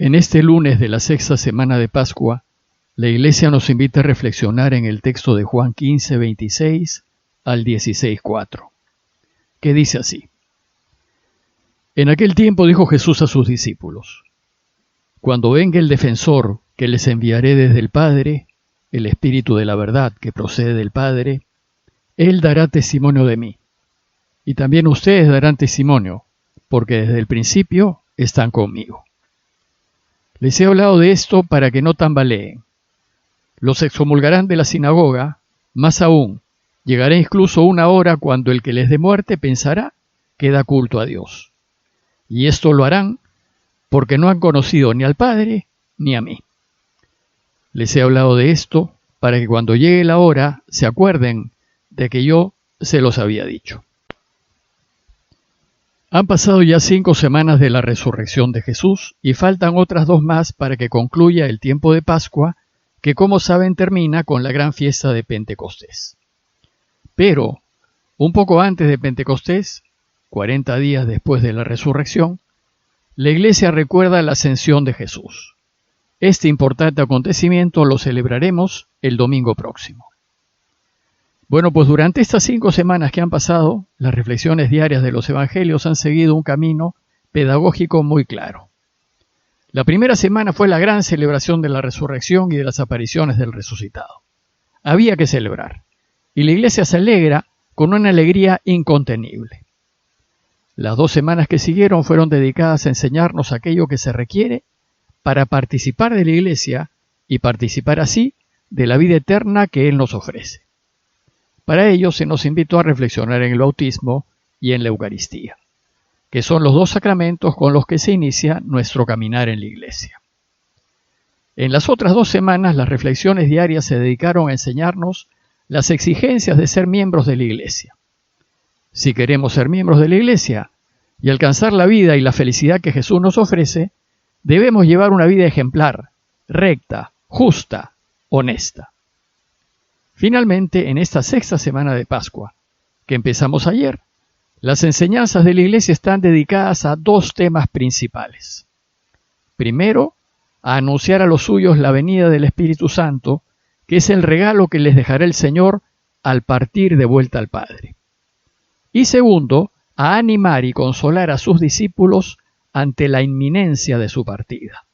En este lunes de la sexta semana de Pascua, la Iglesia nos invita a reflexionar en el texto de Juan 15, 26 al 16, 4, que dice así: En aquel tiempo dijo Jesús a sus discípulos: Cuando venga el defensor que les enviaré desde el Padre, el Espíritu de la verdad que procede del Padre, Él dará testimonio de mí. Y también ustedes darán testimonio, porque desde el principio están conmigo. Les he hablado de esto para que no tambaleen. Los excomulgarán de la sinagoga, más aún, llegará incluso una hora cuando el que les dé muerte pensará que da culto a Dios. Y esto lo harán porque no han conocido ni al Padre ni a mí. Les he hablado de esto para que cuando llegue la hora se acuerden de que yo se los había dicho. Han pasado ya 5 semanas de la resurrección de Jesús y faltan otras 2 más para que concluya el tiempo de Pascua, que como saben termina con la gran fiesta de Pentecostés. Pero, un poco antes de Pentecostés, 40 días después de la resurrección, la Iglesia recuerda la ascensión de Jesús. Este importante acontecimiento lo celebraremos el domingo próximo. Bueno, pues durante estas 5 semanas que han pasado, las reflexiones diarias de los evangelios han seguido un camino pedagógico muy claro. La primera semana fue la gran celebración de la resurrección y de las apariciones del resucitado. Había que celebrar, y la Iglesia se alegra con una alegría incontenible. Las 2 semanas que siguieron fueron dedicadas a enseñarnos aquello que se requiere para participar de la Iglesia y participar así de la vida eterna que Él nos ofrece. Para ello se nos invitó a reflexionar en el bautismo y en la Eucaristía, que son los 2 sacramentos con los que se inicia nuestro caminar en la Iglesia. En las otras 2 semanas, las reflexiones diarias se dedicaron a enseñarnos las exigencias de ser miembros de la Iglesia. Si queremos ser miembros de la Iglesia y alcanzar la vida y la felicidad que Jesús nos ofrece, debemos llevar una vida ejemplar, recta, justa, honesta. Finalmente, en esta sexta semana de Pascua, que empezamos ayer, las enseñanzas de la Iglesia están dedicadas a 2 temas principales. Primero, a anunciar a los suyos la venida del Espíritu Santo, que es el regalo que les dejará el Señor al partir de vuelta al Padre. Y segundo, a animar y consolar a sus discípulos ante la inminencia de su partida.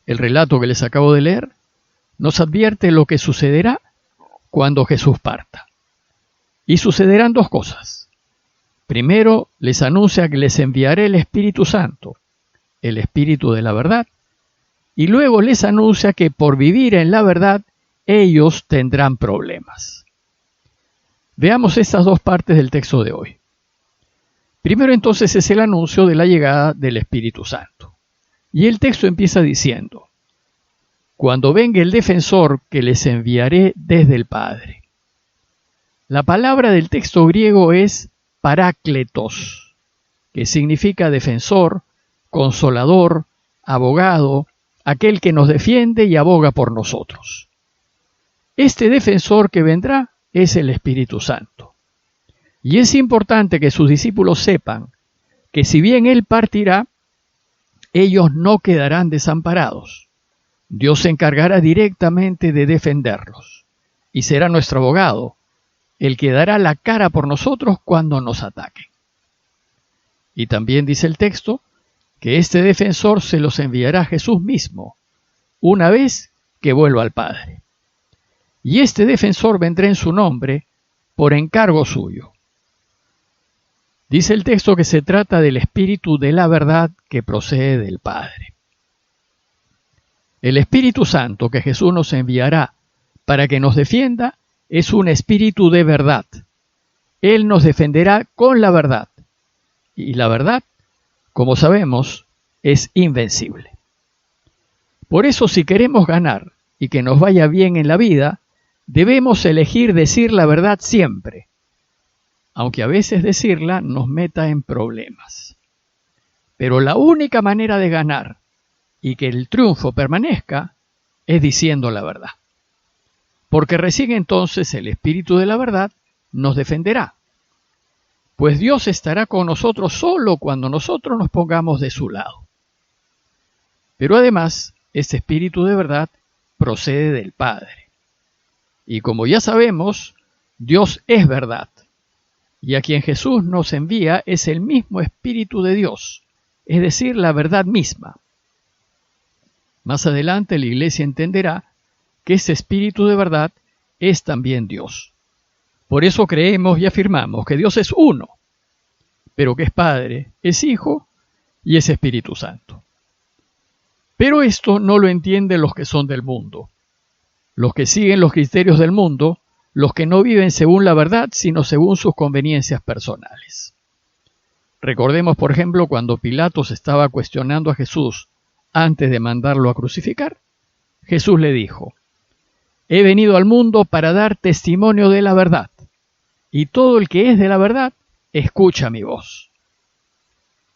El relato que les acabo de leer nos advierte lo que sucederá cuando Jesús parta. Y sucederán 2 cosas. Primero, les anuncia que les enviaré el Espíritu Santo, el Espíritu de la verdad, y luego les anuncia que por vivir en la verdad, ellos tendrán problemas. Veamos estas 2 partes del texto de hoy. Primero entonces es el anuncio de la llegada del Espíritu Santo. Y el texto empieza diciendo: Cuando venga el defensor que les enviaré desde el Padre. La palabra del texto griego es parácletos, que significa defensor, consolador, abogado, aquel que nos defiende y aboga por nosotros. Este defensor que vendrá es el Espíritu Santo. Y es importante que sus discípulos sepan que si bien Él partirá, ellos no quedarán desamparados. Dios se encargará directamente de defenderlos y será nuestro abogado, el que dará la cara por nosotros cuando nos ataquen. Y también dice el texto que este defensor se los enviará Jesús mismo, una vez que vuelva al Padre. Y este defensor vendrá en su nombre por encargo suyo. Dice el texto que se trata del Espíritu de la verdad que procede del Padre. El Espíritu Santo que Jesús nos enviará para que nos defienda es un espíritu de verdad. Él nos defenderá con la verdad. Y la verdad, como sabemos, es invencible. Por eso, si queremos ganar y que nos vaya bien en la vida, debemos elegir decir la verdad siempre, aunque a veces decirla nos meta en problemas. Pero la única manera de ganar y que el triunfo permanezca es diciendo la verdad. Porque recién entonces el Espíritu de la verdad nos defenderá. Pues Dios estará con nosotros solo cuando nosotros nos pongamos de su lado. Pero además, ese Espíritu de verdad procede del Padre. Y como ya sabemos, Dios es verdad. Y a quien Jesús nos envía es el mismo Espíritu de Dios, es decir, la verdad misma. Más adelante la Iglesia entenderá que ese Espíritu de verdad es también Dios. Por eso creemos y afirmamos que Dios es uno, pero que es Padre, es Hijo y es Espíritu Santo. Pero esto no lo entienden los que son del mundo, los que siguen los criterios del mundo, los que no viven según la verdad, sino según sus conveniencias personales. Recordemos, por ejemplo, cuando Pilatos estaba cuestionando a Jesús antes de mandarlo a crucificar, Jesús le dijo: «He venido al mundo para dar testimonio de la verdad, y todo el que es de la verdad, escucha mi voz».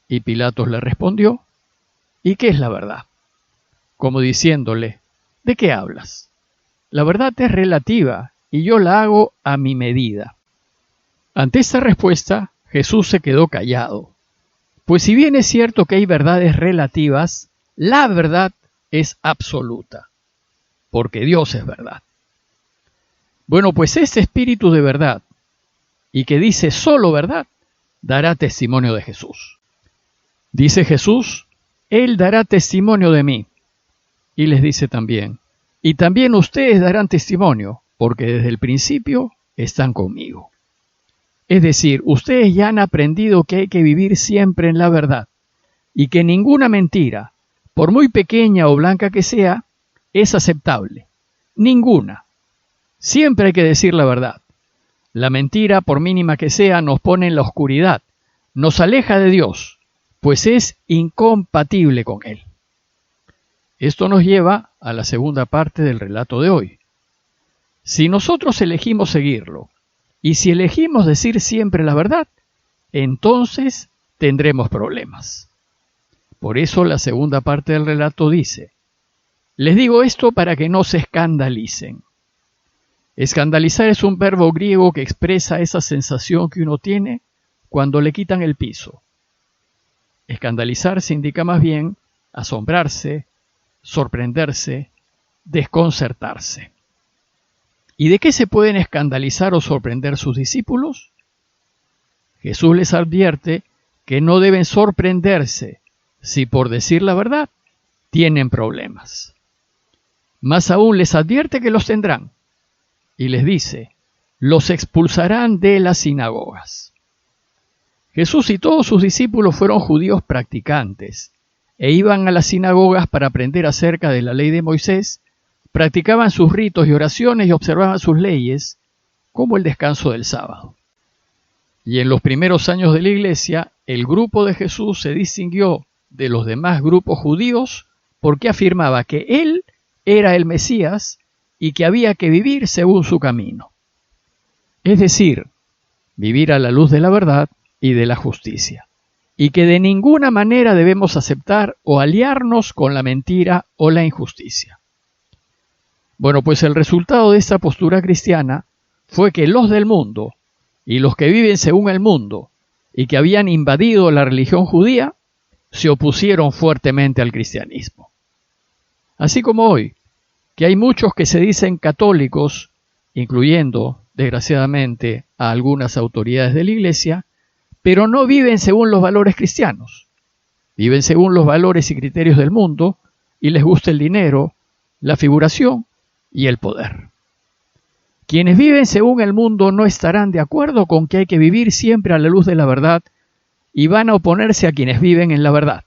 Y Pilatos le respondió: «¿Y qué es la verdad?», como diciéndole: «¿De qué hablas? La verdad es relativa, y yo la hago a mi medida». Ante esta respuesta, Jesús se quedó callado, pues si bien es cierto que hay verdades relativas, la verdad es absoluta, porque Dios es verdad. Bueno, pues este Espíritu de verdad, y que dice solo verdad, dará testimonio de Jesús. Dice Jesús: «Él dará testimonio de mí». Y les dice también: «Y también ustedes darán testimonio, porque desde el principio están conmigo». Es decir, ustedes ya han aprendido que hay que vivir siempre en la verdad, y que ninguna mentira, por muy pequeña o blanca que sea, es aceptable. Ninguna. Siempre hay que decir la verdad. La mentira, por mínima que sea, nos pone en la oscuridad, nos aleja de Dios, pues es incompatible con Él. Esto nos lleva a la segunda parte del relato de hoy. Si nosotros elegimos seguirlo, y si elegimos decir siempre la verdad, entonces tendremos problemas. Por eso la segunda parte del relato dice: «Les digo esto para que no se escandalicen». Escandalizar es un verbo griego que expresa esa sensación que uno tiene cuando le quitan el piso. Escandalizarse indica más bien asombrarse, sorprenderse, desconcertarse. ¿Y de qué se pueden escandalizar o sorprender sus discípulos? Jesús les advierte que no deben sorprenderse si por decir la verdad tienen problemas. Más aún les advierte que los tendrán y les dice: «Los expulsarán de las sinagogas». Jesús y todos sus discípulos fueron judíos practicantes e iban a las sinagogas para aprender acerca de la ley de Moisés, practicaban sus ritos y oraciones y observaban sus leyes, como el descanso del sábado. Y en los primeros años de la Iglesia, el grupo de Jesús se distinguió de los demás grupos judíos porque afirmaba que Él era el Mesías y que había que vivir según su camino. Es decir, vivir a la luz de la verdad y de la justicia, y que de ninguna manera debemos aceptar o aliarnos con la mentira o la injusticia. Bueno, pues el resultado de esta postura cristiana fue que los del mundo y los que viven según el mundo y que habían invadido la religión judía se opusieron fuertemente al cristianismo. Así como hoy, que hay muchos que se dicen católicos, incluyendo, desgraciadamente, a algunas autoridades de la Iglesia, pero no viven según los valores cristianos. Viven según los valores y criterios del mundo y les gusta el dinero, la figuración y el poder. Quienes viven según el mundo no estarán de acuerdo con que hay que vivir siempre a la luz de la verdad y van a oponerse a quienes viven en la verdad,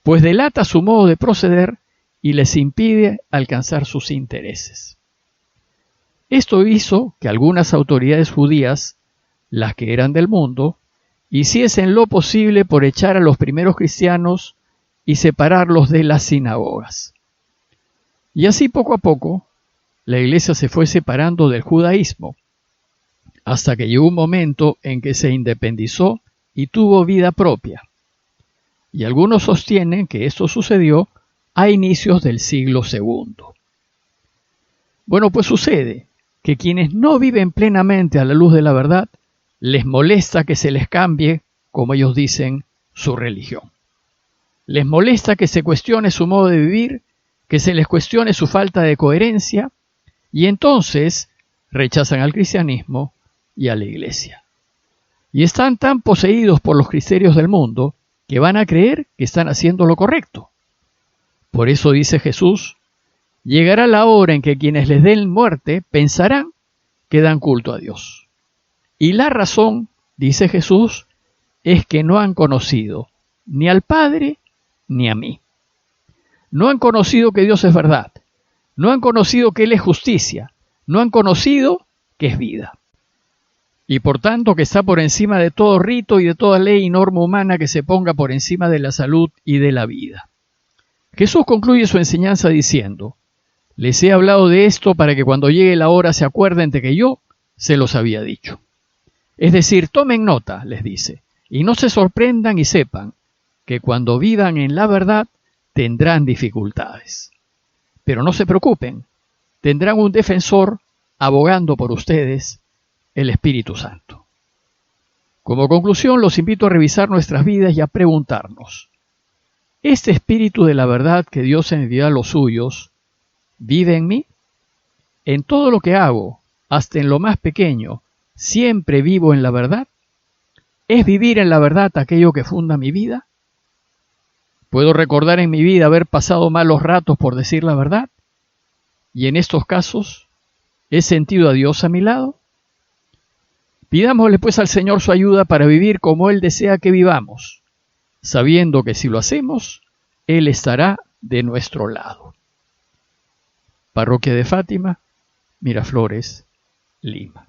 pues delata su modo de proceder y les impide alcanzar sus intereses. Esto hizo que algunas autoridades judías, las que eran del mundo, hiciesen lo posible por echar a los primeros cristianos y separarlos de las sinagogas. Y así poco a poco, la Iglesia se fue separando del judaísmo, hasta que llegó un momento en que se independizó y tuvo vida propia. Y algunos sostienen que esto sucedió a inicios del siglo II. Bueno, pues sucede que quienes no viven plenamente a la luz de la verdad, les molesta que se les cambie, como ellos dicen, su religión. Les molesta que se cuestione su modo de vivir, que se les cuestione su falta de coherencia, y entonces rechazan al cristianismo y a la iglesia. Y están tan poseídos por los criterios del mundo que van a creer que están haciendo lo correcto. Por eso dice Jesús, llegará la hora en que quienes les den muerte pensarán que dan culto a Dios. Y la razón, dice Jesús, es que no han conocido ni al Padre ni a mí. No han conocido que Dios es verdad. No han conocido que Él es justicia. No han conocido que es vida. Y por tanto que está por encima de todo rito y de toda ley y norma humana que se ponga por encima de la salud y de la vida. Jesús concluye su enseñanza diciendo, les he hablado de esto para que cuando llegue la hora se acuerden de que yo se los había dicho. Es decir, tomen nota, les dice, y no se sorprendan y sepan que cuando vivan en la verdad tendrán dificultades. Pero no se preocupen, tendrán un defensor abogando por ustedes, el Espíritu Santo. Como conclusión, los invito a revisar nuestras vidas y a preguntarnos, ¿este Espíritu de la verdad que Dios envió a los suyos vive en mí? En todo lo que hago, hasta en lo más pequeño, ¿siempre vivo en la verdad? ¿Es vivir en la verdad aquello que funda mi vida? ¿Puedo recordar en mi vida haber pasado malos ratos por decir la verdad? Y en estos casos, ¿he sentido a Dios a mi lado? Pidámosle pues al Señor su ayuda para vivir como Él desea que vivamos, sabiendo que si lo hacemos, Él estará de nuestro lado. Parroquia de Fátima, Miraflores, Lima.